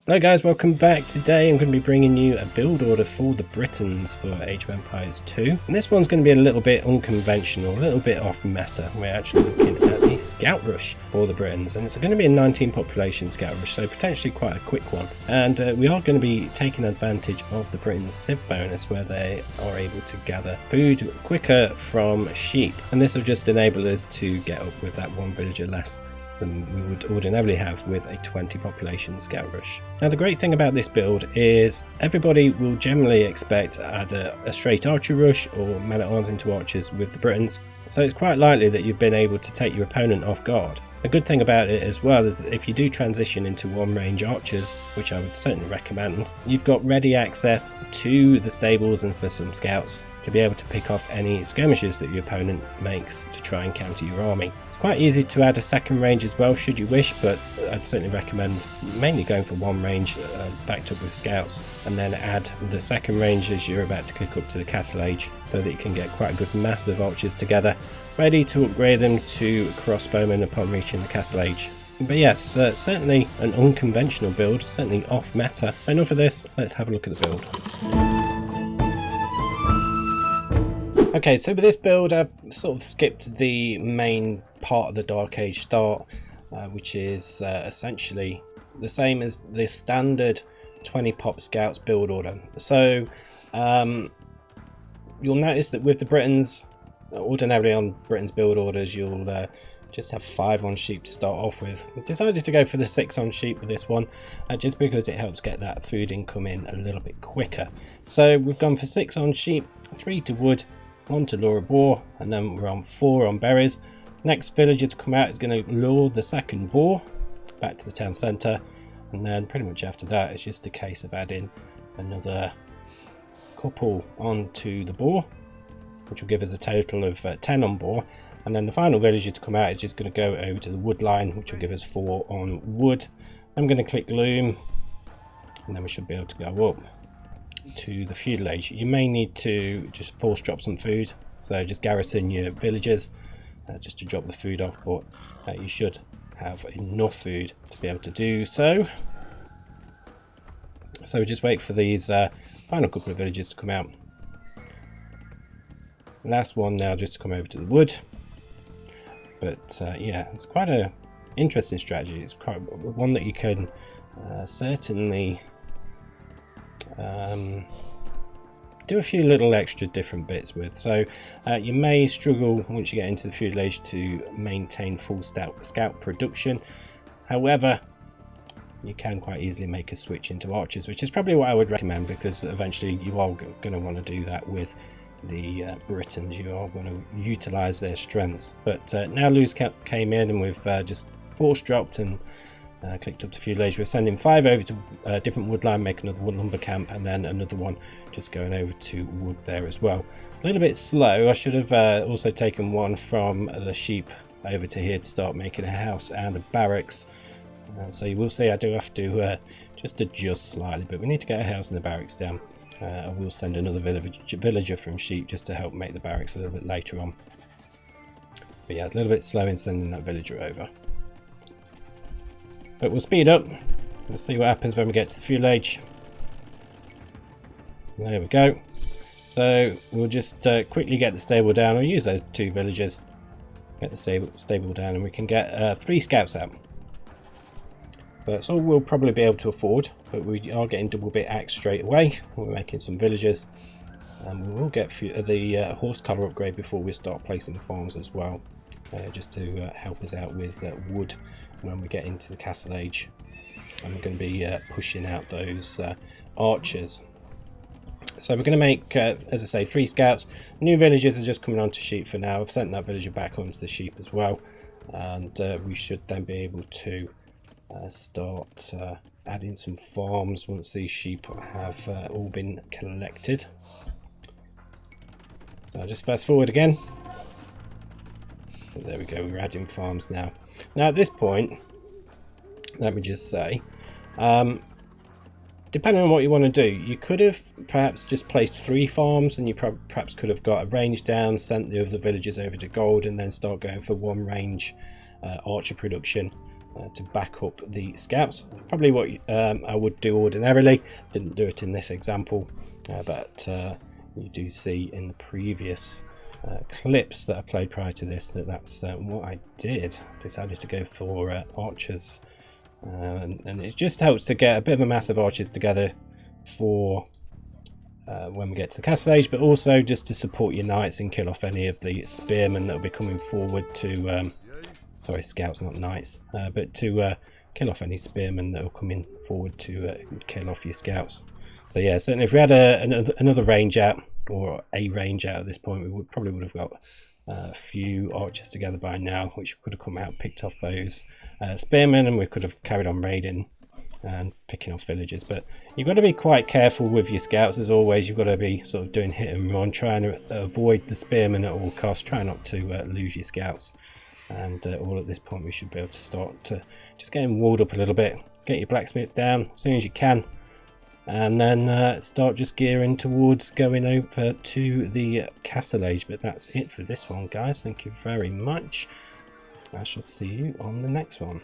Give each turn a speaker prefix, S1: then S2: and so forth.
S1: Hello guys, welcome back. Today I'm going to be bringing you a build order for the Britons for Age of Empires 2. And this one's going to be a little bit unconventional, a little bit off meta. We're actually looking at the Scout Rush for the Britons, and it's going to be a 19 population Scout Rush, so potentially quite a quick one. And we are going to be taking advantage of the Britons' Civ bonus, where they are able to gather food quicker from sheep. And this will just enable us to get up with that one villager less than we would ordinarily have with a 20 population Scout Rush. Now the great thing about this build is everybody will generally expect either a straight archer rush or men at arms into archers with the Britons, so it's quite likely that you've been able to take your opponent off guard. A good thing about it as well is that if you do transition into one range archers, which I would certainly recommend, you've got ready access to the stables and for some scouts to be able to pick off any skirmishes that your opponent makes to try and counter your army. It's quite easy to add a second range as well should you wish, but I'd certainly recommend mainly going for one range backed up with scouts, and then add the second range as you're about to click up to the castle age, so that you can get quite a good mass of archers together, ready to upgrade them to crossbowmen upon reaching the castle age. But yes, certainly an unconventional build, certainly off meta. Enough of this, let's have a look at the build. Okay, so with this build I've sort of skipped the main part of the Dark Age start, which is essentially the same as the standard 20 pop scouts build order. So you'll notice that with the Britons, ordinarily on Britons build orders, you'll just have 5 on sheep to start off with. I decided to go for the 6 on sheep with this one, just because it helps get that food income in a little bit quicker. So we've gone for 6 on sheep, 3 to wood, 1 to lure a boar, and then we're on 4 on berries. Next villager to come out is going to lure the second boar back to the town centre, and then pretty much after that it's just a case of adding another couple onto the boar, which will give us a total of 10 on boar. And then the final villager to come out is just going to go over to the wood line, which will give us 4 on wood. I'm going to click loom, and then we should be able to go up to the feudal age. You may need to just force drop some food, so just garrison your villagers just to drop the food off, but you should have enough food to be able to do so. So just wait for these final couple of villagers to come out. Last one now just to come over to the wood. But yeah, it's quite a interesting strategy. It's quite one that you can certainly do a few little extra different bits with. So you may struggle once you get into the feudal age to maintain full scout production. However, you can quite easily make a switch into archers, which is probably what I would recommend, because eventually you are going to want to do that with the Britons. You are going to utilize their strengths. But now Luz came in, and we've just force dropped and clicked up to feudal age. We're sending 5 over to a different wood line, make another wood lumber camp, and then another one just going over to wood there as well. A little bit slow. I should have also taken 1 from the sheep over to here to start making a house and a barracks. So you will see I do have to just adjust slightly, but we need to get a house and a barracks down. I will send another villager from sheep just to help make the barracks a little bit later on. But yeah, it's a little bit slow in sending that villager over. But we'll speed up. We'll see what happens when we get to the feudal age. There we go. So we'll just quickly get the stable down. I'll use those 2 villagers. Get the stable down, and we can get 3 scouts out. So that's all we'll probably be able to afford, but we are getting double bit axe straight away. We're making some villagers, and we will get the horse collar upgrade before we start placing farms as well, just to help us out with wood when we get into the castle age. And we're going to be pushing out those archers. So we're going to make, as I say, 3 scouts. New villagers are just coming onto sheep for now. I've sent that villager back onto the sheep as well, and we should then be able to start adding some farms once these sheep have all been collected. So I'll just fast forward again. There we go, we're adding farms now. Now at this point, let me just say, depending on what you want to do, you could have perhaps just placed 3 farms, and you perhaps could have got a range down, sent the other villagers over to gold, and then start going for 1 range archer production. to back up the scouts. Probably what I would do ordinarily. Didn't do it in this example, but you do see in the previous clips that I played prior to this that's what I did. Decided to go for archers, and it just helps to get a bit of a mass of archers together for when we get to the castle age, but also just to support your knights and kill off any of the spearmen that will be coming forward to sorry, scouts, not knights, but to kill off any spearmen that will come in forward to kill off your scouts. So yeah, certainly if we had another range out, or a range out at this point, we probably would have got a few archers together by now, which could have come out, picked off those spearmen, and we could have carried on raiding and picking off villagers. But you've got to be quite careful with your scouts, as always. You've got to be sort of doing hit and run, trying to avoid the spearmen at all costs, try not to lose your scouts. And all at this point we should be able to start to just get them walled up a little bit, get your blacksmiths down as soon as you can, and then start just gearing towards going over to the castle age. But that's it for this one, guys. Thank you very much. I shall see you on the next one.